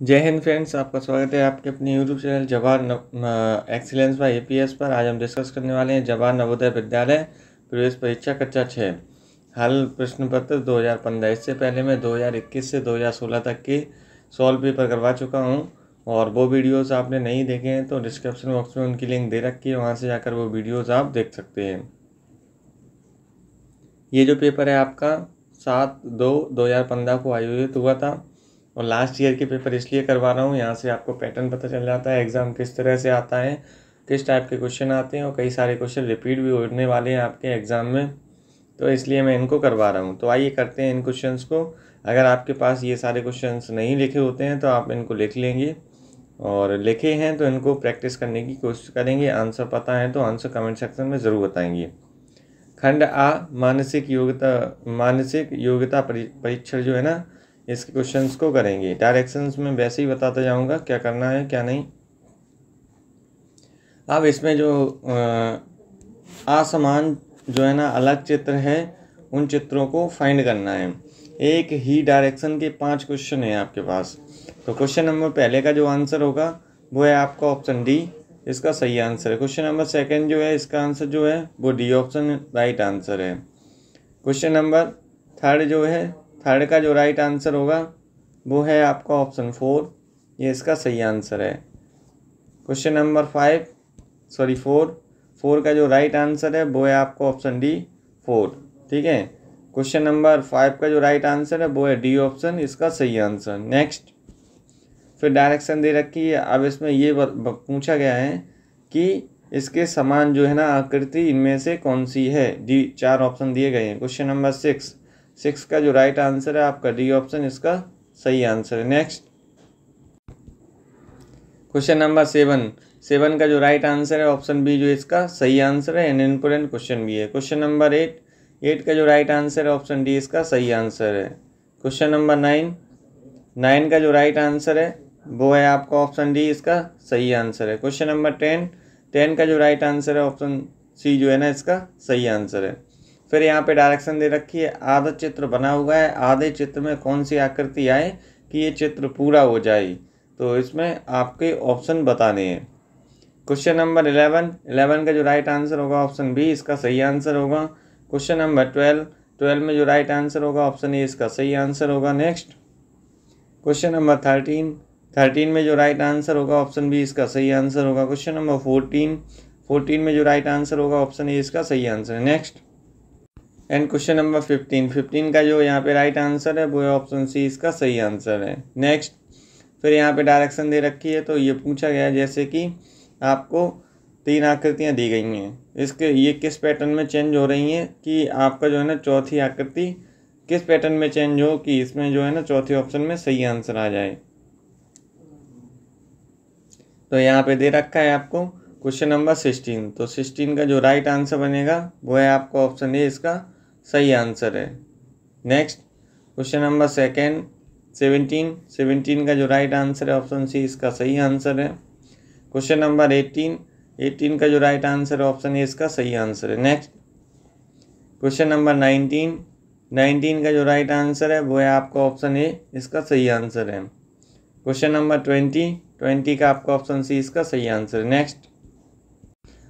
जय हिंद फ्रेंड्स, आपका स्वागत है आपके अपने YouTube channel Jawahar excellence by APS पर। आज हम डिस्कस करने वाले हैं जवाहर नवोदय विद्यालय प्रवेश परीक्षा कक्षा 6 हल प्रश्न पत्र 2015। इससे पहले मैं 2021 से 2016 तक के सॉल्व पेपर करवा चुका हूं और वो वीडियोस आपने नहीं देखे हैं तो डिस्क्रिप्शन बॉक्स में उनकी लिंक दे रखी है, वहां से जाकर वो वीडियोज़ आप देख सकते हैं। ये जो पेपर है आपका 7/2/2015 को आयोजित हुआ था और लास्ट ईयर के पेपर इसलिए करवा रहा हूँ, यहाँ से आपको पैटर्न पता चल जाता है एग्ज़ाम किस तरह से आता है, किस टाइप के क्वेश्चन आते हैं और कई सारे क्वेश्चन रिपीट भी होने वाले हैं आपके एग्ज़ाम में, तो इसलिए मैं इनको करवा रहा हूँ। तो आइए करते हैं इन क्वेश्चंस को। अगर आपके पास ये सारे क्वेश्चंस नहीं लिखे होते हैं तो आप इनको लिख लेंगे और लिखे हैं तो इनको प्रैक्टिस करने की कोशिश करेंगे। आंसर पता है तो आंसर कमेंट सेक्शन में ज़रूर बताएंगे। खंड आ मानसिक योग्यता परीक्षण जो है ना, इसके क्वेश्चंस को करेंगे। डायरेक्शंस में वैसे ही बताता जाऊंगा क्या करना है क्या नहीं। अब इसमें जो असमान जो है ना अलग चित्र है, उन चित्रों को फाइंड करना है। एक ही डायरेक्शन के 5 क्वेश्चन है आपके पास। तो क्वेश्चन नंबर पहले का जो आंसर होगा वो है आपका ऑप्शन डी, इसका सही आंसर है। क्वेश्चन नंबर सेकंड जो है इसका आंसर जो है वो डी ऑप्शन राइट आंसर है। क्वेश्चन नंबर थर्ड जो है, थर्ड का जो राइट आंसर होगा वो है आपका ऑप्शन 4, ये इसका सही आंसर है। क्वेश्चन नंबर 4 का जो राइट आंसर है वो है आपका ऑप्शन डी 4, ठीक है। क्वेश्चन नंबर 5 का जो राइट आंसर है वो है डी ऑप्शन, इसका सही आंसर। नेक्स्ट, फिर डायरेक्शन दे रखी है। अब इसमें ये पूछा गया है कि इसके समान जो है ना आकृति इनमें से कौन सी है। डी 4 ऑप्शन दिए गए हैं। क्वेश्चन नंबर 6 का जो राइट आंसर है आपका डी ऑप्शन, इसका सही आंसर है। नेक्स्ट, क्वेश्चन नंबर 7 का जो राइट आंसर है ऑप्शन बी जो इसका सही आंसर है, एन इम्पोर्टेंट क्वेश्चन भी है। क्वेश्चन नंबर 8 का जो राइट आंसर है ऑप्शन डी, इसका सही आंसर है। क्वेश्चन नंबर 9 का जो राइट आंसर है वो है आपका ऑप्शन डी, इसका सही आंसर है। क्वेश्चन नंबर 10 का जो राइट आंसर है ऑप्शन सी जो है ना, इसका सही आंसर है। फिर यहाँ पे डायरेक्शन दे रखी है। आधा चित्र बना हुआ है, आधे चित्र में कौन सी आकृति आए कि ये चित्र पूरा हो जाए, तो इसमें आपके ऑप्शन बताने हैं। क्वेश्चन नंबर 11 का जो राइट आंसर होगा ऑप्शन बी, इसका सही आंसर होगा। क्वेश्चन नंबर 12 में जो राइट आंसर होगा ऑप्शन ए, इसका सही आंसर होगा। नेक्स्ट, क्वेश्चन नंबर 13 में जो राइट आंसर होगा ऑप्शन बी, इसका सही आंसर होगा। क्वेश्चन नंबर 14 में जो राइट आंसर होगा ऑप्शन ए, इसका सही आंसर है। नेक्स्ट, एंड क्वेश्चन नंबर 15 का जो यहाँ पे राइट आंसर है वो है ऑप्शन सी, इसका सही आंसर है। नेक्स्ट, फिर यहाँ पे डायरेक्शन दे रखी है। तो ये पूछा गया है जैसे कि आपको 3 आकृतियाँ दी गई हैं, इसके ये किस पैटर्न में चेंज हो रही हैं कि आपका जो है ना चौथी आकृति किस पैटर्न में चेंज हो कि इसमें जो है ना चौथे ऑप्शन में सही आंसर आ जाए। तो यहाँ पे दे रखा है आपको क्वेश्चन नंबर 16। तो 16 का जो राइट आंसर बनेगा वो है आपका ऑप्शन ए, इसका सही आंसर है। नेक्स्ट, क्वेश्चन नंबर 17 का जो राइट आंसर है ऑप्शन सी, इसका सही आंसर है। क्वेश्चन नंबर 18 का जो राइट आंसर है ऑप्शन ए, इसका सही आंसर है। नेक्स्ट, क्वेश्चन नंबर 19 का जो राइट आंसर है वो है आपका ऑप्शन ए, इसका सही आंसर है। क्वेश्चन नंबर 20 का आपका ऑप्शन सी, इसका सही आंसर है। नेक्स्ट,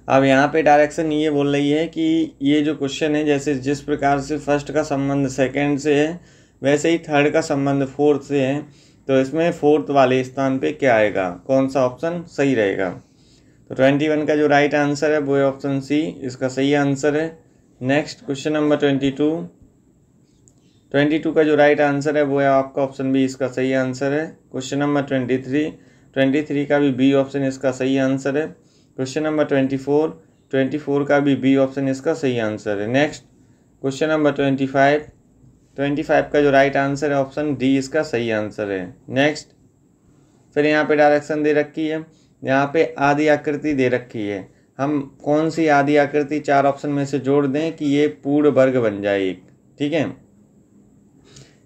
अब यहाँ पे डायरेक्शन ये बोल रही है कि ये जो क्वेश्चन है जैसे जिस प्रकार से फर्स्ट का संबंध सेकंड से है वैसे ही थर्ड का संबंध फोर्थ से है, तो इसमें फोर्थ वाले स्थान पे क्या आएगा, कौन सा ऑप्शन सही रहेगा। तो 21 का जो राइट आंसर है वो है ऑप्शन सी, इसका सही आंसर है। नेक्स्ट, क्वेश्चन नंबर 22 का जो राइट आंसर है वो है आपका ऑप्शन बी, इसका सही आंसर है। क्वेश्चन नंबर 23 का भी बी ऑप्शन, इसका सही आंसर है। क्वेश्चन नंबर 24 का भी बी ऑप्शन, इसका सही आंसर है। नेक्स्ट, क्वेश्चन नंबर 25 का जो राइट आंसर है ऑप्शन डी, इसका सही आंसर है। नेक्स्ट, फिर यहाँ पे डायरेक्शन दे रखी है। यहाँ पे आधी आकृति दे रखी है, हम कौन सी आधी आकृति 4 ऑप्शन में से जोड़ दें कि ये पूर्ण वर्ग बन जाए एक, ठीक है,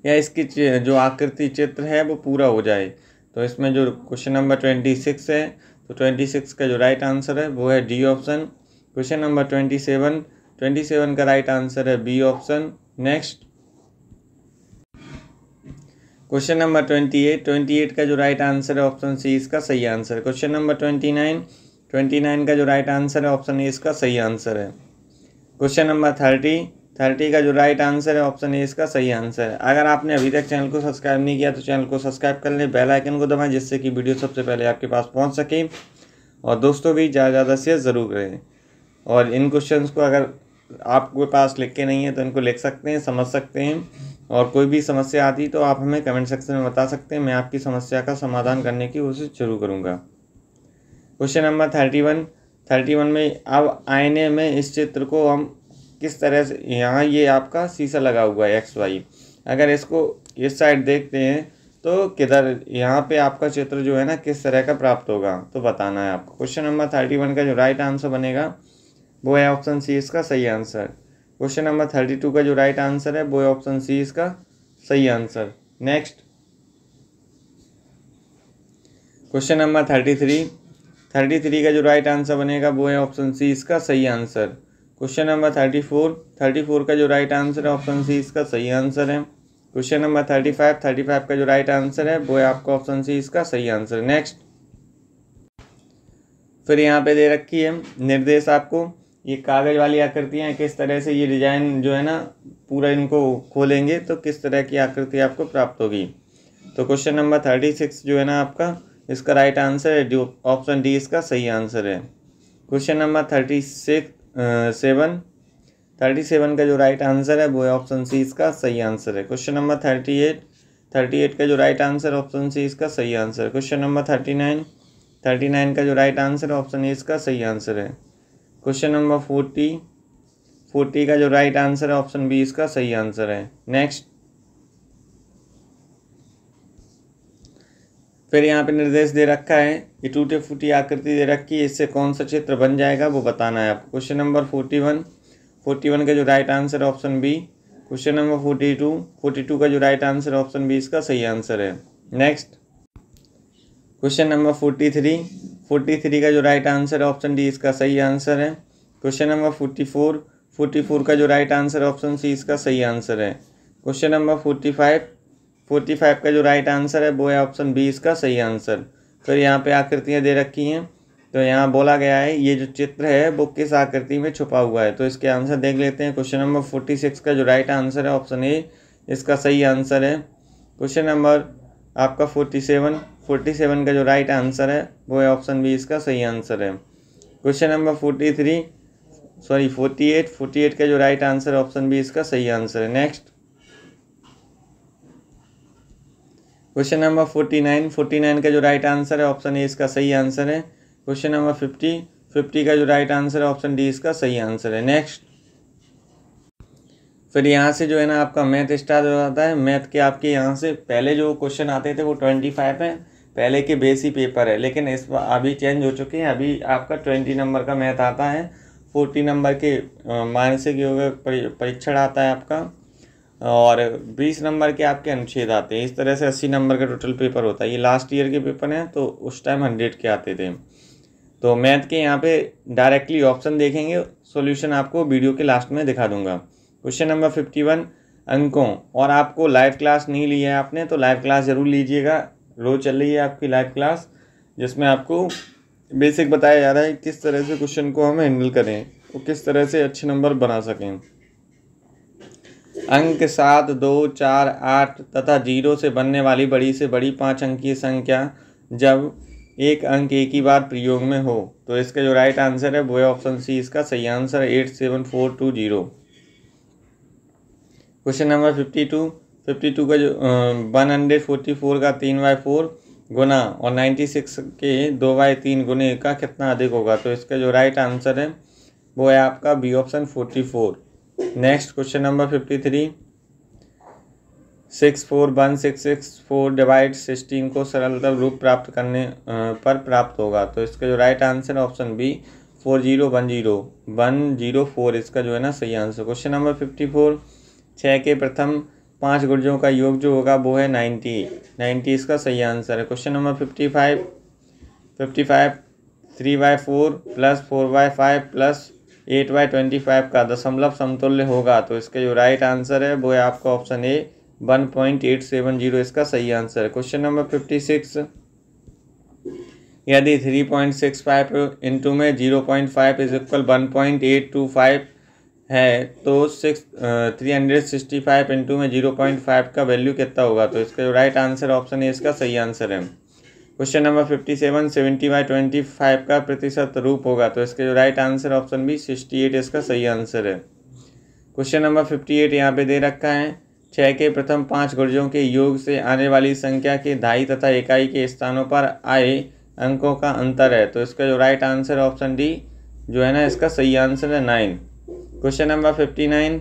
या इसकी जो आकृति चित्र है वो पूरा हो जाए। तो इसमें जो क्वेश्चन नंबर 26 है, तो 26 का जो राइट आंसर है वो है डी ऑप्शन। क्वेश्चन नंबर 27 का राइट आंसर है B option. Next, question number 28 का जो राइट आंसर है ऑप्शन सी इसका सही आंसर है। क्वेश्चन नंबर 29 का जो राइट आंसर है ऑप्शन ए इसका सही आंसर है। क्वेश्चन नंबर 30 का जो राइट आंसर है ऑप्शन ए इसका सही आंसर है। अगर आपने अभी तक चैनल को सब्सक्राइब नहीं किया तो चैनल को सब्सक्राइब कर लें, बेल आइकन को दबाएं जिससे कि वीडियो सबसे पहले आपके पास पहुंच सके, और दोस्तों भी ज़्यादा शेयर ज़रूर करें। और इन क्वेश्चंस को अगर आपके पास लिख के नहीं है तो इनको लिख सकते हैं, समझ सकते हैं, और कोई भी समस्या आती तो आप हमें कमेंट सेक्शन में बता सकते हैं। मैं आपकी समस्या का समाधान करने की कोशिश जरूर करूँगा। क्वेश्चन नंबर 31 में अब आईने में इस चित्र को हम किस तरह से, यहाँ ये आपका शीशा लगा हुआ है XY, अगर इसको इस साइड देखते हैं तो किधर, यहाँ पे आपका चित्र जो है ना किस तरह का प्राप्त होगा तो बताना है आपको। क्वेश्चन नंबर 31 का जो राइट आंसर बनेगा वो है ऑप्शन सी इसका सही आंसर। क्वेश्चन नंबर 32 का जो राइट आंसर है वो है ऑप्शन सी इसका सही आंसर। नेक्स्ट क्वेश्चन नंबर 33 का जो राइट आंसर बनेगा वो है ऑप्शन सी इसका सही आंसर। क्वेश्चन नंबर 34 का जो राइट आंसर है ऑप्शन सी इसका सही आंसर है। क्वेश्चन नंबर 35 का जो राइट आंसर है वो है आपका ऑप्शन सी इसका सही आंसर। नेक्स्ट फिर यहाँ पे दे रखी है निर्देश आपको, ये कागज़ वाली आकृतियाँ किस तरह से ये डिजाइन जो है ना पूरा इनको खोलेंगे तो किस तरह की आकृति आपको प्राप्त होगी। तो क्वेश्चन नंबर 36 जो है ना आपका इसका राइट आंसर है ऑप्शन डी इसका सही आंसर है। क्वेश्चन नंबर 37 का जो राइट आंसर है वो है ऑप्शन सी इसका सही आंसर है। क्वेश्चन नंबर 38 का जो राइट आंसर है ऑप्शन सी इसका सही आंसर है। क्वेश्चन नंबर 39 का जो राइट आंसर है ऑप्शन ए इसका सही आंसर है। क्वेश्चन नंबर 40 का जो राइट आंसर है ऑप्शन बी इसका सही आंसर है। नेक्स्ट फिर यहाँ पे निर्देश दे रखा है, ये टूटे फूटी आकृति दे रखी है, इससे कौन सा चित्र बन जाएगा वो बताना है आपको। क्वेश्चन नंबर 41 का जो राइट आंसर है ऑप्शन बी। क्वेश्चन नंबर 42 का जो राइट आंसर है ऑप्शन बी इसका सही आंसर है। नेक्स्ट क्वेश्चन नंबर 43 का जो राइट आंसर है ऑप्शन डी इसका सही आंसर है। क्वेश्चन नंबर 44 का जो राइट आंसर है ऑप्शन सी इसका सही आंसर है। क्वेश्चन नंबर 45 का जो राइट आंसर है वो है ऑप्शन बी इसका सही आंसर। फिर यहाँ पे आकृतियाँ दे रखी हैं, तो यहाँ बोला गया है ये जो चित्र है वो किस आकृति में छुपा हुआ है, तो इसके आंसर देख लेते हैं। क्वेश्चन नंबर 46 का जो राइट आंसर है ऑप्शन ए इसका सही आंसर है। क्वेश्चन नंबर आपका 47 का जो राइट आंसर है वो है ऑप्शन बी इसका सही आंसर है। क्वेश्चन नंबर 48 का जो राइट आंसर है ऑप्शन बी इसका सही आंसर है। नेक्स्ट क्वेश्चन नंबर 49 का जो राइट आंसर है ऑप्शन ए इसका सही आंसर है। क्वेश्चन नंबर 50 का जो राइट आंसर है ऑप्शन डी इसका सही आंसर है। नेक्स्ट फिर यहाँ से जो है ना आपका मैथ स्टार्ट हो जाता है। मैथ के आपके यहाँ से पहले जो क्वेश्चन आते थे वो 25 है, पहले के बेस ही पेपर है, लेकिन इस बार अभी चेंज हो चुके हैं। अभी आपका 20 नंबर का मैथ आता है, 40 नंबर के मानसिक योग परीक्षण आता है आपका, और 20 नंबर के आपके अनुच्छेद आते हैं। इस तरह से 80 नंबर का टोटल पेपर होता है। ये लास्ट ईयर के पेपर हैं, तो उस टाइम 100 के आते थे। तो मैथ के यहाँ पे डायरेक्टली ऑप्शन देखेंगे, सॉल्यूशन आपको वीडियो के लास्ट में दिखा दूंगा। क्वेश्चन नंबर 51 अंकों, और आपको लाइव क्लास नहीं ली है आपने तो लाइव क्लास ज़रूर लीजिएगा। रोज़ चल रही है आपकी लाइव क्लास, जिसमें आपको बेसिक बताया जा रहा है किस तरह से क्वेश्चन को हम हैंडल करें और किस तरह से अच्छे नंबर बना सकें। अंक 7, 2, 4, 8 तथा 0 से बनने वाली बड़ी से बड़ी 5 अंकीय संख्या जब एक अंक एक ही बार प्रयोग में हो, तो इसका जो राइट आंसर है वो है ऑप्शन सी इसका सही आंसर है 87420। क्वेश्चन नंबर 52 का जो 144 का 3/4 गुना और 96 के 2/3 गुने का कितना अधिक होगा, तो इसका जो राइट आंसर है वो है आपका B option 44। Next question number 53 64164 divide 16 को सरलतम रूप प्राप्त करने पर प्राप्त होगा, तो इसका जो राइट आंसर है ऑप्शन बी 104 इसका जो है ना सही आंसर। क्वेश्चन नंबर 54 6 के प्रथम 5 गुर्जों का योग जो होगा वो है 90 इसका सही आंसर है। क्वेश्चन नंबर 55 3/4 प्लस 4/5 प्लस 8/25 का दशमलव समतुल्य होगा, तो इसका जो राइट आंसर है वो है आपका ऑप्शन ए 1.870 इसका सही आंसर है। क्वेश्चन नंबर 56, यदि 3.65 इंटू में 0.5 इज इक्वल 1.825 है तो 365 इंटू में 0.5 का वैल्यू कितना होगा? तो इसका जो राइट आंसर ऑप्शन है इसका सही आंसर है। क्वेश्चन नंबर 57, 70/25 का प्रतिशत रूप होगा? तो इसका जो राइट आंसर ऑप्शन बी 68 इसका सही आंसर है। क्वेश्चन नंबर 58 यहाँ पे दे रखा है 6 के प्रथम 5 गुर्जों के योग से आने वाली संख्या के धाई तथा इकाई के स्थानों पर आए अंकों का अंतर है। तो इसका जो राइट आंसर ऑप्शन डी जो है ना इसका सही आंसर है 9। क्वेश्चन नंबर 59,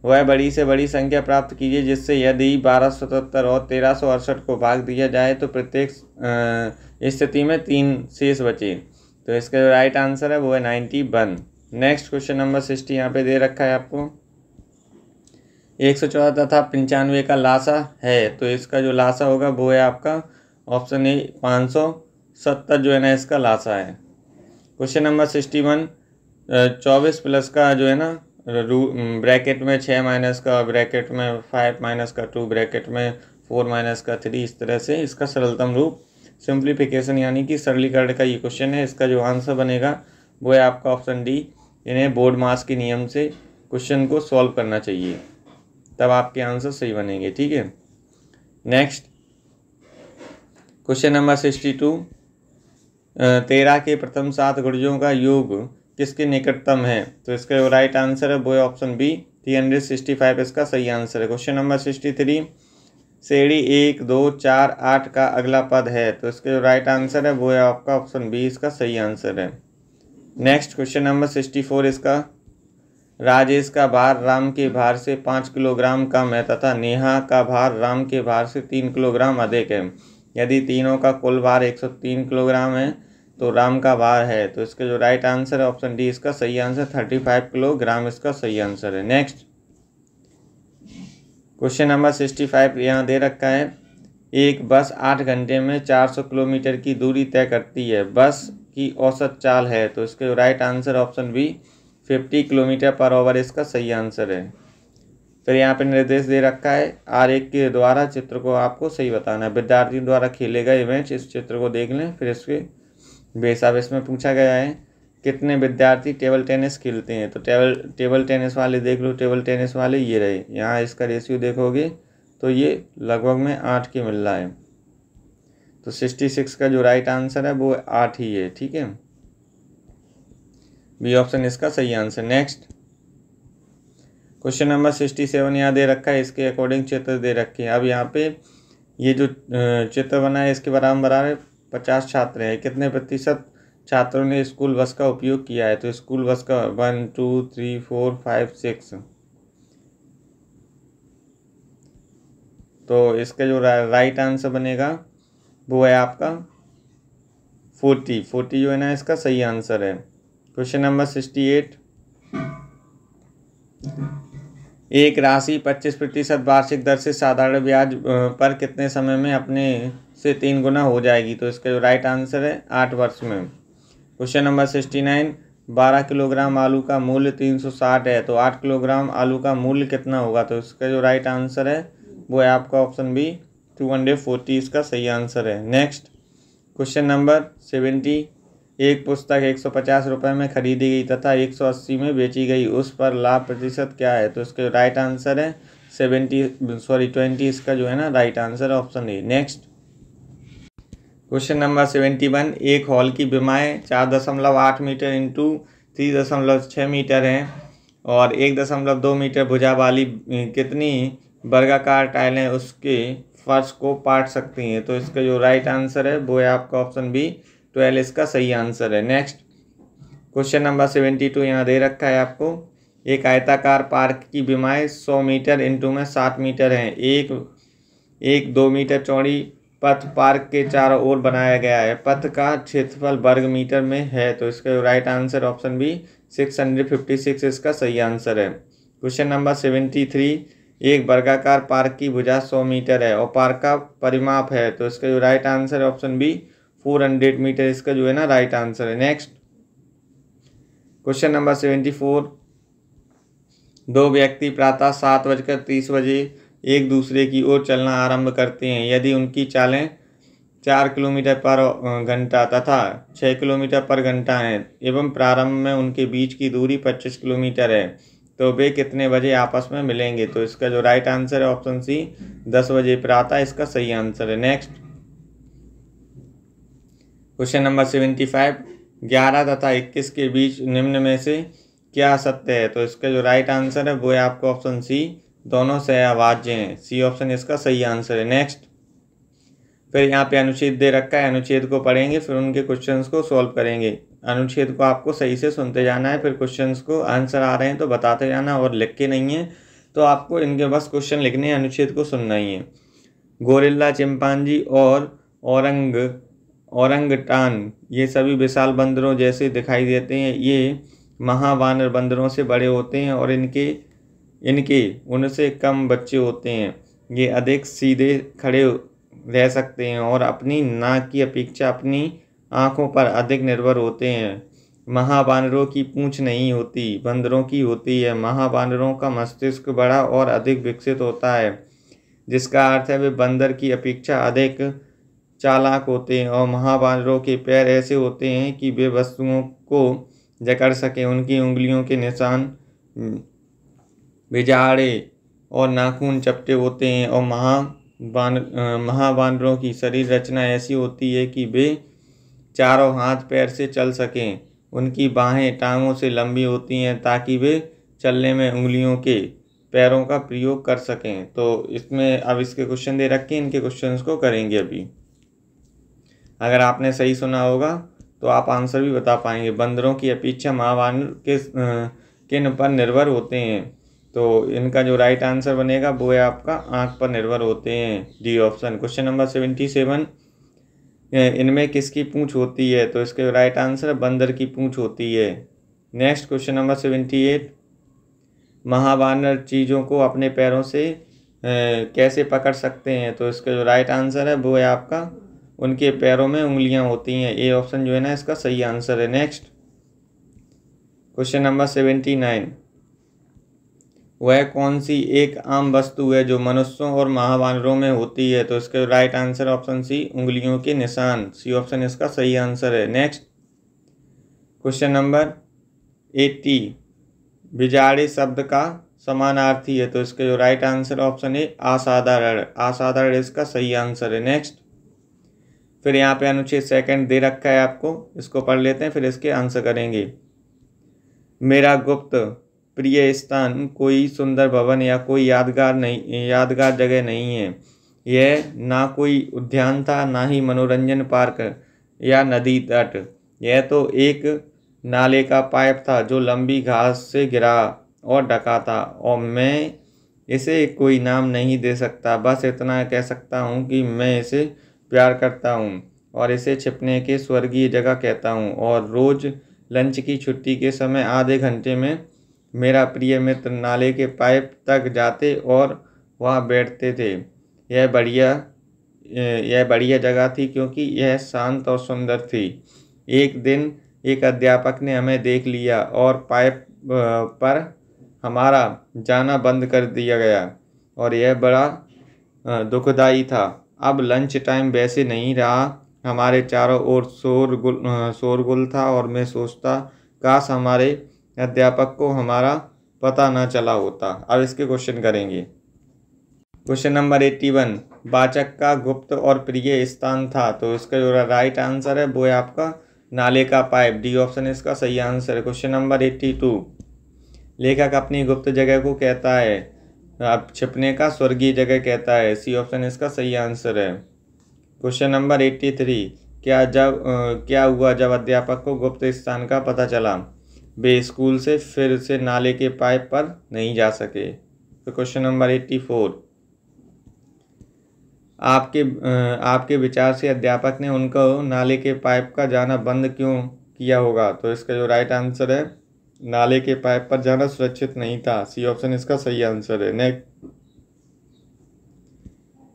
वह बड़ी से बड़ी संख्या प्राप्त कीजिए जिससे यदि 1277 और 1368 को भाग दिया जाए तो प्रत्येक स्थिति में 3 शेष बचे। तो इसका जो राइट आंसर है वो है 91। नेक्स्ट क्वेश्चन नंबर 60 यहाँ पे दे रखा है आपको 114 तथा 95 का लासा है। तो इसका जो लासा होगा वो है आपका ऑप्शन ए 570 जो है ना इसका लासा है। क्वेश्चन नंबर 61, 24 प्लस का जो है ना ब्रैकेट में 6 माइनस का, ब्रैकेट में 5 माइनस का 2, ब्रैकेट में 4 माइनस का 3, इस तरह से इसका सरलतम रूप सिंप्लीफिकेशन यानी कि सरलीकरण का ये क्वेश्चन है। इसका जो आंसर बनेगा वो है आपका ऑप्शन डी। इन्हें बोर्ड मास के नियम से क्वेश्चन को सॉल्व करना चाहिए, तब आपके आंसर सही बनेंगे। ठीक है, नेक्स्ट क्वेश्चन नंबर 62, 13 के प्रथम 7 गुर्जों का योग किसके निकटतम है? तो इसका जो राइट आंसर है वो है ऑप्शन बी 365 इसका सही आंसर है। क्वेश्चन नंबर 63, श्रेणी 1, 2, 4, 8 का अगला पद है। तो इसका जो राइट आंसर है वो है आपका ऑप्शन बी इसका सही आंसर है। नेक्स्ट क्वेश्चन नंबर 64, इसका राजेश का भार राम के भार से 5 किलोग्राम कम है तथा नेहा का भार राम के भार से 3 किलोग्राम अधिक है। यदि तीनों का कुल भार 103 किलोग्राम है तो राम का भार है। तो इसका जो राइट आंसर है ऑप्शन डी इसका सही आंसर 35 किलोग्राम इसका सही आंसर है। नेक्स्ट क्वेश्चन नंबर 65 यहाँ दे रखा है एक बस 8 घंटे में 400 किलोमीटर की दूरी तय करती है, बस की औसत चाल है। तो इसका right answer option B 50 kilometre per hour इसका सही आंसर है। फिर यहाँ पे निर्देश दे रखा है R1 के द्वारा चित्र को आपको सही बताना है। विद्यार्थी द्वारा खेले गए इवेंट्स, इस चित्र को देख लें। फिर इसके बेसाब इसमें पूछा गया है कितने विद्यार्थी टेबल टेनिस खेलते हैं। तो टेबल टेनिस वाले देख लो, टेबल टेनिस वाले ये रहे। यहाँ इसका रेशियो देखोगे तो ये लगभग में 8 के मिल रहा है। तो 66 का जो राइट आंसर है वो 8 ही है। ठीक है, बी ऑप्शन इसका सही आंसर। नेक्स्ट क्वेश्चन नंबर 67 यहाँ दे रखा है, इसके अकॉर्डिंग चित्र दे रखे हैं। अब यहाँ पे ये जो चित्र बना है इसके बराबर 50 छात्र हैं। कितने प्रतिशत छात्रों ने स्कूल बस का उपयोग किया है? तो स्कूल बस का 1, 2, 3, 4, 5, 6। तो इसका जो राइट आंसर बनेगा वो है आपका 40 जो है ना इसका सही आंसर है। क्वेश्चन नंबर 68, एक राशि 25% वार्षिक दर से साधारण ब्याज पर कितने समय में अपने से 3 गुना हो जाएगी? तो इसका जो राइट आंसर है 8 वर्ष में। क्वेश्चन नंबर 69, 12 किलोग्राम आलू का मूल्य 360 है तो 8 किलोग्राम आलू का मूल्य कितना होगा? तो इसका जो राइट आंसर है वो है आपका ऑप्शन बी 240 इसका सही आंसर है। नेक्स्ट क्वेश्चन नंबर 70, एक पुस्तक 150 रुपये में खरीदी गई तथा 180 में बेची गई, उस पर लाभ प्रतिशत क्या है? तो इसका राइट आंसर है 20 इसका जो है ना right answer option A. Next question number 71, एक हॉल की विमाएँ 4.8 मीटर इंटू 3.6 मीटर हैं और 1.2 मीटर भुजा वाली कितनी वर्गाकार टाइलें उसके फर्श को पाट सकती हैं? तो इसका जो राइट आंसर है वो है आपका ऑप्शन बी 12 इसका सही आंसर है। नेक्स्ट क्वेश्चन नंबर 72 यहाँ दे रखा है आपको, एक आयताकार पार्क की विमाएँ 100 मीटर इंटू में 60 मीटर हैं। एक 2 मीटर चौड़ी पथ पार्क के चारों ओर बनाया गया है, पथ का क्षेत्रफल वर्ग मीटर में है। तो इसका राइट आंसर ऑप्शन बी 656 इसका सही आंसर है। क्वेश्चन नंबर 73, एक वर्गाकार पार्क की भुजा 100 मीटर है और पार्क का परिमाप है। तो इसका जो राइट आंसर है ऑप्शन बी 400 मीटर इसका जो है ना राइट आंसर है। नेक्स्ट क्वेश्चन नंबर 74, दो व्यक्ति प्रातः 7:30 बजे एक दूसरे की ओर चलना आरंभ करते हैं। यदि उनकी चालें 4 किलोमीटर पर घंटा तथा 6 किलोमीटर पर घंटा है एवं प्रारंभ में उनके बीच की दूरी 25 किलोमीटर है, तो वे कितने बजे आपस में मिलेंगे? तो इसका जो राइट आंसर है ऑप्शन सी 10 बजे पर आता है, इसका सही आंसर है। नेक्स्ट क्वेश्चन नंबर 75, 11 तथा 21 के बीच निम्न में से क्या सत्य है? तो इसका जो राइट आंसर है वो है आपको ऑप्शन सी, दोनों सहअवाच्य हैं। सी ऑप्शन इसका सही आंसर है। नेक्स्ट फिर यहाँ पे अनुच्छेद दे रखा है, अनुच्छेद को पढ़ेंगे फिर उनके क्वेश्चंस को सॉल्व करेंगे। अनुच्छेद को आपको सही से सुनते जाना है, फिर क्वेश्चंस को आंसर आ रहे हैं तो बताते जाना, और लिख के नहीं है तो आपको इनके बस क्वेश्चन लिखने हैं, अनुच्छेद को सुनना ही है। गोरिल्ला, चिंपांजी और औरंगटान ये सभी विशाल बंदरों जैसे दिखाई देते हैं। ये महावानर बंदरों से बड़े होते हैं और इनके उनसे कम बच्चे होते हैं। ये अधिक सीधे खड़े रह सकते हैं और अपनी नाक की अपेक्षा अपनी आँखों पर अधिक निर्भर होते हैं। महावानरों की पूंछ नहीं होती, बंदरों की होती है। महावानरों का मस्तिष्क बड़ा और अधिक विकसित होता है, जिसका अर्थ है वे बंदर की अपेक्षा अधिक चालाक होते हैं। और महावानरों के पैर ऐसे होते हैं कि वे वस्तुओं को जकड़ सकें। उनकी उंगलियों के निशान बिजाड़े और नाखून चपटे होते हैं। और महावानरों की शरीर रचना ऐसी होती है कि वे चारों हाथ पैर से चल सकें। उनकी बाहें टांगों से लंबी होती हैं ताकि वे चलने में उंगलियों के पैरों का प्रयोग कर सकें। तो इसमें अब इसके क्वेश्चन दे रखे हैं, इनके क्वेश्चंस को करेंगे अभी। अगर आपने सही सुना होगा तो आप आंसर भी बता पाएंगे। बंदरों की अपेक्षा महावानर किन पर निर्भर होते हैं? तो इनका जो राइट आंसर बनेगा वो है आपका आँख पर निर्भर होते हैं, डी ऑप्शन। क्वेश्चन नंबर 77, इनमें किसकी पूंछ होती है? तो इसके राइट आंसर बंदर की पूंछ होती है। नेक्स्ट क्वेश्चन नंबर 78, महावानर चीज़ों को अपने पैरों से कैसे पकड़ सकते हैं? तो इसका जो राइट आंसर है वो है आपका उनके पैरों में उंगलियां होती हैं। ए ऑप्शन जो है ना इसका सही आंसर है। नेक्स्ट क्वेश्चन नंबर 79, वह कौन सी एक आम वस्तु है जो मनुष्यों और महावानरों में होती है? तो इसका राइट आंसर ऑप्शन सी, उंगलियों के निशान। सी ऑप्शन इसका सही आंसर है। नेक्स्ट क्वेश्चन नंबर 80, बिजाड़े शब्द का समानार्थी है? तो इसका जो राइट आंसर ऑप्शन है असाधारण। असाधारण इसका सही आंसर है। नेक्स्ट फिर यहाँ पे अनुच्छेद सेकंड दे रखा है आपको, इसको पढ़ लेते हैं फिर इसके आंसर करेंगे। मेरा गुप्त प्रिय स्थान कोई सुंदर भवन या कोई यादगार जगह नहीं है। यह ना कोई उद्यान था, ना ही मनोरंजन पार्क या नदी तट। यह तो एक नाले का पाइप था जो लंबी घास से घिरा और ढका था, और मैं इसे कोई नाम नहीं दे सकता। बस इतना कह सकता हूँ कि मैं इसे प्यार करता हूँ और इसे छिपने के स्वर्गीय जगह कहता हूँ। और रोज़ लंच की छुट्टी के समय आधे घंटे में मेरा प्रिय मित्र नाले के पाइप तक जाते और वहाँ बैठते थे। यह बढ़िया जगह थी क्योंकि यह शांत और सुंदर थी। एक दिन एक अध्यापक ने हमें देख लिया और पाइप पर हमारा जाना बंद कर दिया गया और यह बड़ा दुखदाई था। अब लंच टाइम वैसे नहीं रहा। हमारे चारों ओर शोरगुल था और मैं सोचता काश हमारे अध्यापक को हमारा पता न चला होता। अब इसके क्वेश्चन करेंगे। क्वेश्चन नंबर 81, वाचक का गुप्त और प्रिय स्थान था? तो इसका जो राइट आंसर है वो है आपका नाले का पाइप। डी ऑप्शन इसका सही आंसर है। क्वेश्चन नंबर 82, लेखक अपनी गुप्त जगह को कहता है, अब छिपने का स्वर्गीय जगह कहता है। सी ऑप्शन इसका सही आंसर है। क्वेश्चन नंबर 83, क्या हुआ जब अध्यापक को गुप्त स्थान का पता चला? वे स्कूल से फिर से नाले के पाइप पर नहीं जा सके। तो क्वेश्चन नंबर 84, आपके विचार से अध्यापक ने उनको नाले के पाइप का जाना बंद क्यों किया होगा? तो इसका जो राइट आंसर है नाले के पाइप पर जाना सुरक्षित नहीं था। सी ऑप्शन इसका सही आंसर है। नेक्स्ट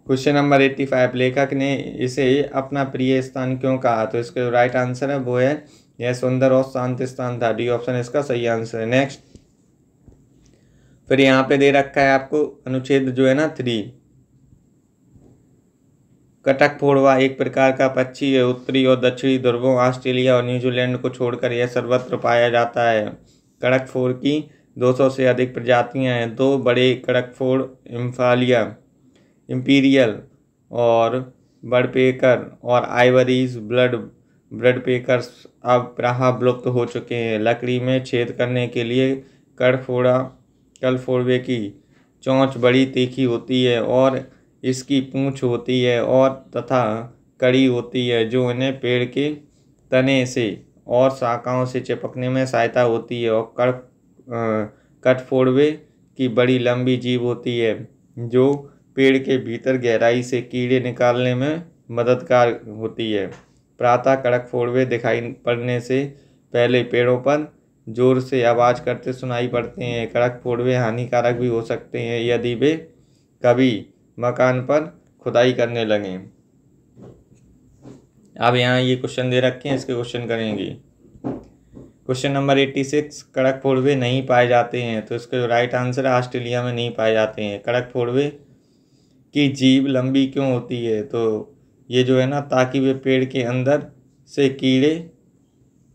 क्वेश्चन नंबर 85, लेखक ने इसे अपना प्रिय स्थान क्यों कहा? तो इसका जो राइट आंसर है वो है यह सुंदर और शांत स्थान था। डी ऑप्शन इसका सही आंसर है। नेक्स्ट फिर यहाँ पे दे रखा है आपको अनुच्छेद जो है ना 3, कटकफोड़वा एक प्रकार का पक्षी है। उत्तरी और दक्षिणी ध्रुवों, ऑस्ट्रेलिया और न्यूजीलैंड को छोड़कर यह सर्वत्र पाया जाता है। कड़कफोड़ की 200 से अधिक प्रजातियां हैं। दो बड़े कड़कफोड़ इंपीरियल और बर्डपेकर और आइवरीज ब्लडपेकर्स अब प्रायः विलुप्त हो चुके हैं। लकड़ी में छेद करने के लिए कड़फोड़वे की चोंच बड़ी तीखी होती है और इसकी पूंछ होती है और तथा कड़ी होती है, जो इन्हें पेड़ के तने से और शाखाओं से चिपकने में सहायता होती है। और कठफोड़वे की बड़ी लंबी जीभ होती है, जो पेड़ के भीतर गहराई से कीड़े निकालने में मददगार होती है। प्रातः कड़कफोड़वे दिखाई पड़ने से पहले पेड़ों पर जोर से आवाज़ करते सुनाई पड़ते हैं। कड़कफोड़वे हानिकारक भी हो सकते हैं यदि वे कभी मकान पर खुदाई करने लगें। अब यहाँ ये क्वेश्चन दे रखे हैं, इसके क्वेश्चन करेंगे। क्वेश्चन नंबर 86, कड़कफोड़वे नहीं पाए जाते हैं, तो इसका जो राइट आंसर है ऑस्ट्रेलिया में नहीं पाए जाते हैं। कड़कफोड़वे की जीभ लंबी क्यों होती है, तो ये जो है ना ताकि वे पेड़ के अंदर से कीड़े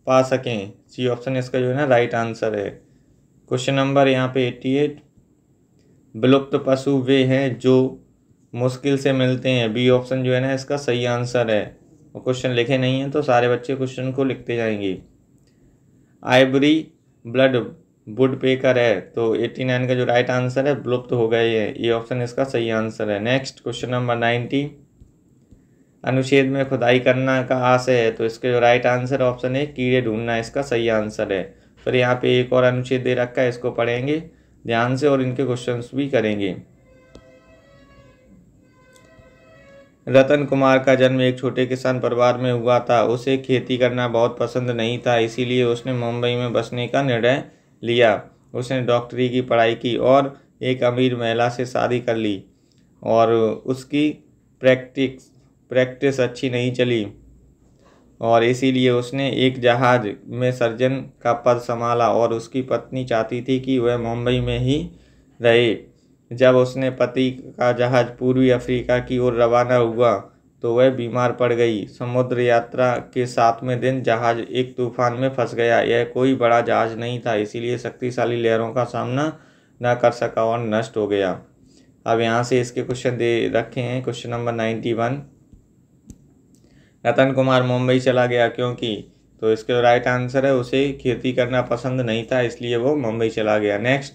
पा सकें। सी ऑप्शन इसका जो है ना राइट आंसर है। क्वेश्चन नंबर यहाँ पे 88, विलुप्त पशु वे हैं जो मुश्किल से मिलते हैं। बी ऑप्शन जो है ना इसका सही आंसर है। और क्वेश्चन लिखे नहीं है तो सारे बच्चे क्वेश्चन को लिखते जाएंगे। आइवरी ब्लड वुडपेकर है, तो 89 का जो राइट आंसर है विलुप्त हो गए हैं। ये ऑप्शन इसका सही आंसर है। नेक्स्ट क्वेश्चन नंबर 90, अनुच्छेद में खुदाई करना का आशय है, तो इसके जो राइट आंसर ऑप्शन है कीड़े ढूंढना इसका सही आंसर है। फिर यहाँ पे एक और अनुच्छेद दे रखा है, इसको पढ़ेंगे ध्यान से और इनके क्वेश्चंस भी करेंगे। रतन कुमार का जन्म एक छोटे किसान परिवार में हुआ था। उसे खेती करना बहुत पसंद नहीं था, इसीलिए उसने मुंबई में बसने का निर्णय लिया। उसने डॉक्टरी की पढ़ाई की और एक अमीर महिला से शादी कर ली, और उसकी प्रैक्टिस अच्छी नहीं चली और इसीलिए उसने एक जहाज में सर्जन का पद संभाला। और उसकी पत्नी चाहती थी कि वह मुंबई में ही रहे। जब उसने पति का जहाज पूर्वी अफ्रीका की ओर रवाना हुआ तो वह बीमार पड़ गई। समुद्र यात्रा के 7वें दिन जहाज एक तूफान में फंस गया। यह कोई बड़ा जहाज नहीं था, इसीलिए शक्तिशाली लहरों का सामना न कर सका और नष्ट हो गया। अब यहाँ से इसके क्वेश्चन दे रखे हैं। क्वेश्चन नंबर 91, रतन कुमार मुंबई चला गया क्योंकि, तो इसके राइट आंसर है उसे खेती करना पसंद नहीं था, इसलिए वो मुंबई चला गया। नेक्स्ट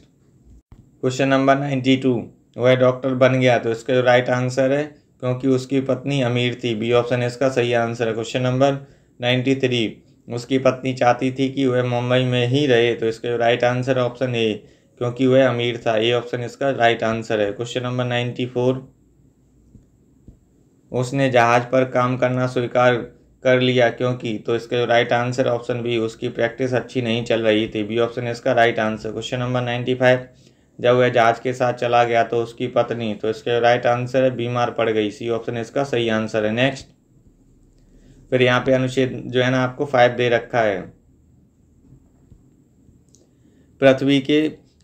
क्वेश्चन नंबर 92, वह डॉक्टर बन गया, तो इसका जो राइट आंसर है क्योंकि उसकी पत्नी अमीर थी। बी ऑप्शन इसका सही आंसर है। क्वेश्चन नंबर 93, उसकी पत्नी चाहती थी कि वह मुंबई में ही रहे, तो इसका जो राइट आंसर है ऑप्शन ए क्योंकि वह अमीर था। ए ऑप्शन इसका राइट आंसर है। क्वेश्चन नंबर 94, उसने जहाज पर काम करना स्वीकार कर लिया क्योंकि, तो इसका जो राइट आंसर ऑप्शन बी उसकी प्रैक्टिस अच्छी नहीं चल रही थी। बी ऑप्शन इसका राइट आंसर। क्वेश्चन नंबर 95, जब वह जहाज के साथ चला गया तो उसकी पत्नी, तो इसका राइट आंसर है बीमार पड़ गई। सी ऑप्शन इसका सही आंसर है। नेक्स्ट फिर यहाँ पे अनुच्छेद जो है ना आपको 5 दे रखा है। पृथ्वी के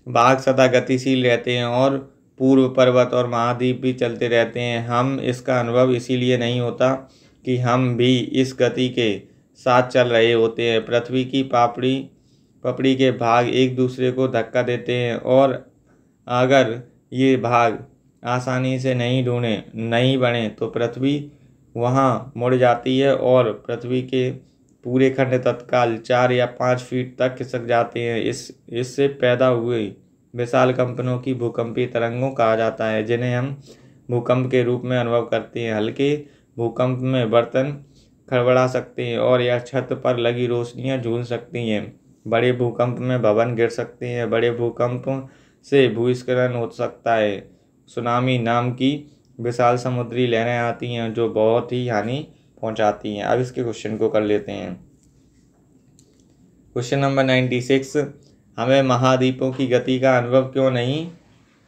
भाग सदा गतिशील रहते हैं और पूर्व पर्वत और महाद्वीप भी चलते रहते हैं। हम इसका अनुभव इसीलिए नहीं होता कि हम भी इस गति के साथ चल रहे होते हैं। पृथ्वी की पपड़ी के भाग एक दूसरे को धक्का देते हैं और अगर ये भाग आसानी से नहीं बने तो पृथ्वी वहाँ मुड़ जाती है और पृथ्वी के पूरे खंड तत्काल 4 या 5 फीट तक खिसक जाते हैं। इससे पैदा हुए विशाल कंपनों की भूकंपीय तरंगों कहा जाता है, जिन्हें हम भूकंप के रूप में अनुभव करते हैं। हल्के भूकंप में बर्तन खड़बड़ा सकते हैं और या छत पर लगी रोशनियां झूल सकती हैं। बड़े भूकंप में भवन गिर सकते हैं। बड़े भूकंप से भूस्खलन हो सकता है। सुनामी नाम की विशाल समुद्री लहरें आती हैं जो बहुत ही हानि पहुंचाती हैं। अब इसके क्वेश्चन को कर लेते हैं। क्वेश्चन नंबर 96, हमें महाद्वीपों की गति का अनुभव क्यों नहीं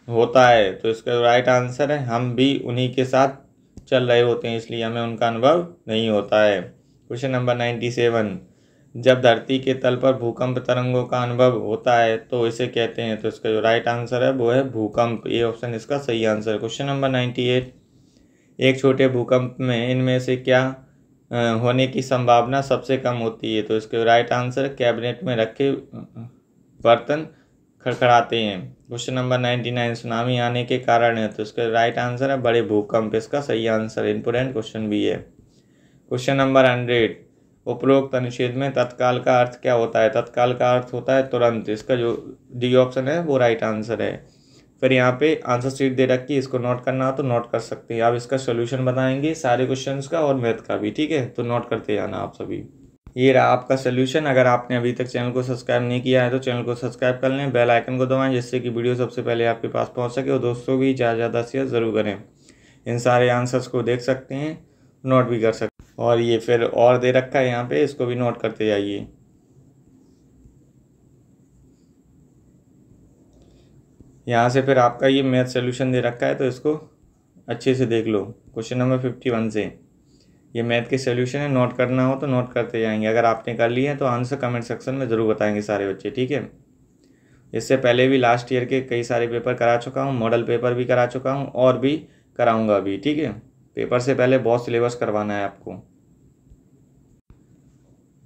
होता है, तो इसका राइट आंसर है हम भी उन्हीं के साथ चल रहे होते हैं, इसलिए हमें उनका अनुभव नहीं होता है। क्वेश्चन नंबर 97, जब धरती के तल पर भूकंप तरंगों का अनुभव होता है तो इसे कहते हैं। तो इसका जो राइट आंसर है वो है भूकंप। ये ऑप्शन इसका सही आंसर है। क्वेश्चन नंबर 98, एक छोटे भूकंप में इनमें से क्या होने की संभावना सबसे कम होती है। तो इसके राइट आंसर कैबिनेट में रखे बर्तन खड़खड़ाते हैं। क्वेश्चन नंबर 99, सुनामी आने के कारण है। तो इसका राइट आंसर है बड़े भूकंप। इसका सही आंसर इम्पोर्टेंट क्वेश्चन भी है। क्वेश्चन नंबर 100, उपरोक्त अनुच्छेद में तत्काल का अर्थ क्या होता है। तत्काल का अर्थ होता है तुरंत। इसका जो डी ऑप्शन है वो राइट आंसर है। फिर यहाँ पे आंसर शीट दे रखी है, इसको नोट करना हो तो नोट कर सकते हैं। आप इसका सोल्यूशन बताएंगे सारे क्वेश्चंस का और मैथ का भी, ठीक है, तो नोट करते जाना आप सभी। ये रहा आपका सोल्यूशन। अगर आपने अभी तक चैनल को सब्सक्राइब नहीं किया है तो चैनल को सब्सक्राइब कर लें, बेल आइकन को दबाएं जिससे कि वीडियो सबसे पहले आपके पास पहुंच सके, और दोस्तों भी ज़्यादा शेयर ज़रूर करें। इन सारे आंसर्स को देख सकते हैं, नोट भी कर सकते हैं। और ये फिर और दे रखा है यहाँ पे, इसको भी नोट करते जाइए। यहाँ से फिर आपका ये मैथ सोल्यूशन दे रखा है तो इसको अच्छे से देख लो। क्वेश्चन नंबर 51 से ये मैथ के सोल्यूशन है, नोट करना हो तो नोट करते जाएंगे। अगर आपने कर लिए हैं तो आंसर कमेंट सेक्शन में ज़रूर बताएंगे सारे बच्चे, ठीक है। इससे पहले भी लास्ट ईयर के कई सारे पेपर करा चुका हूँ, मॉडल पेपर भी करा चुका हूँ और भी कराऊंगा अभी, ठीक है। पेपर से पहले बहुत सिलेबस करवाना है आपको।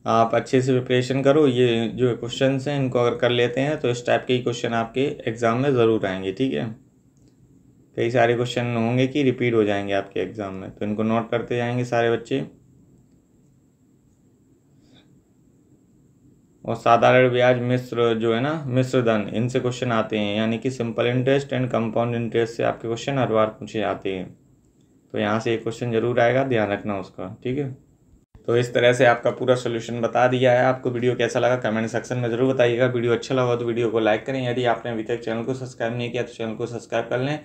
आप अच्छे से प्रिपरेशन करो। ये जो क्वेश्चन हैं इनको अगर कर लेते हैं तो इस टाइप के ही क्वेश्चन आपके एग्ज़ाम में ज़रूर आएंगे, ठीक है। कई सारे क्वेश्चन होंगे कि रिपीट हो जाएंगे आपके एग्ज़ाम में, तो इनको नोट करते जाएंगे सारे बच्चे। और साधारण ब्याज, मिश्र जो है ना, मिश्र धन, इनसे क्वेश्चन आते हैं, यानी कि simple interest and compound interest से आपके क्वेश्चन हर बार पूछे जाते हैं। तो यहाँ से एक क्वेश्चन जरूर आएगा, ध्यान रखना उसका, ठीक है। तो इस तरह से आपका पूरा सोल्यूशन बता दिया है। आपको वीडियो कैसा लगा कमेंट सेक्शन में ज़रूर बताइएगा। वीडियो अच्छा लगा तो वीडियो को लाइक करें। यदि आपने अभी तक चैनल को सब्सक्राइब नहीं किया तो चैनल को सब्सक्राइब कर लें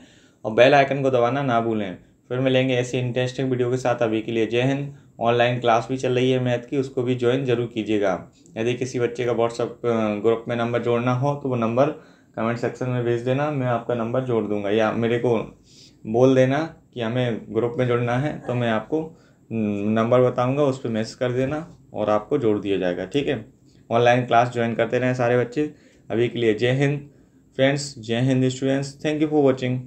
और बेल आइकन को दबाना ना भूलें। फिर मिलेंगे ऐसी इंटरेस्टिंग वीडियो के साथ। अभी के लिए जय हिंद। ऑनलाइन क्लास भी चल रही है मैथ की, उसको भी ज्वाइन जरूर कीजिएगा। यदि किसी बच्चे का व्हाट्सअप ग्रुप में नंबर जोड़ना हो तो वो नंबर कमेंट सेक्शन में भेज देना, मैं आपका नंबर जोड़ दूंगा, या मेरे को बोल देना कि हमें ग्रुप में जुड़ना है तो मैं आपको नंबर बताऊंगा, उस पर मैसेज कर देना और आपको जोड़ दिया जाएगा, ठीक है। ऑनलाइन क्लास ज्वाइन करते रहें सारे बच्चे। अभी के लिए जय हिंद फ्रेंड्स, जय Hind students, thank you for watching.